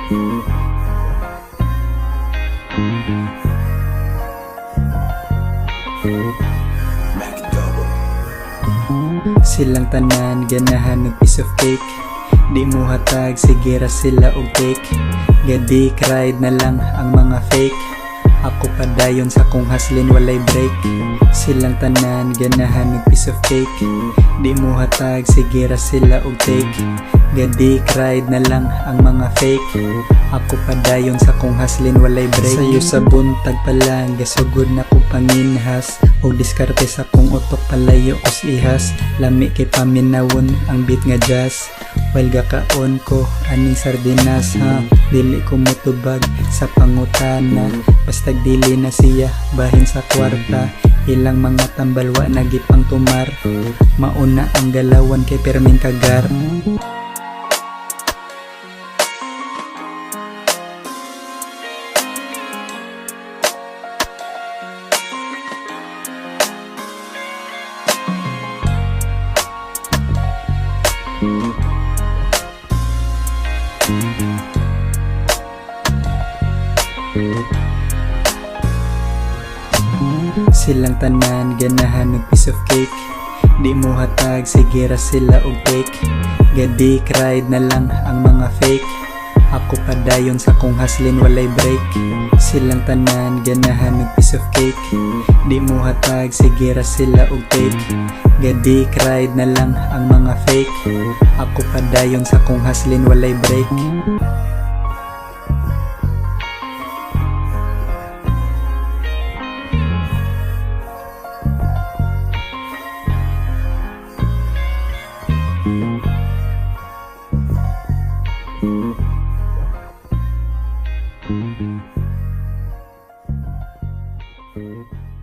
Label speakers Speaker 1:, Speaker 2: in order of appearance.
Speaker 1: Silang tanan ganahan ng piece of cake. Di mo hatag sige ra sila og cake. Gadi cried na lang ang mga fake. Ako padayon sa kong haslin walay break. Silang tanan ganahan ng piece of cake. Di mo hatag sige ra sila og cake. Gadi cried na lang ang mga fake. Ako padayon sa kong haslin walay break. Sayo sa buntag pa lang gasugod na ko panginhas. O diskarte sa kong utok palayo os ihas. Lami kay paminawon ang beat nga jazz. While gakaon ko aning sardinas ha. Dili ko motubag sa pangutana. Basta dili na siya bahin sa kwarta. Ilang mga tambalwa nagipang tumar. Mauna ang galawan kay perming kagar. Silang tanan ganahan ng piece of cake. Di mo hatag sige ra sila og cake. Gadi cried na lang ang mga fake. Ako padayon sa kong haslin walay break. Silang tanan ganahan ng piece of cake. Di mo hatag sige ra sila og cake. Gadi cried na lang ang mga fake. Ako padayon sa kong haslin walay break.
Speaker 2: Mm-hmm.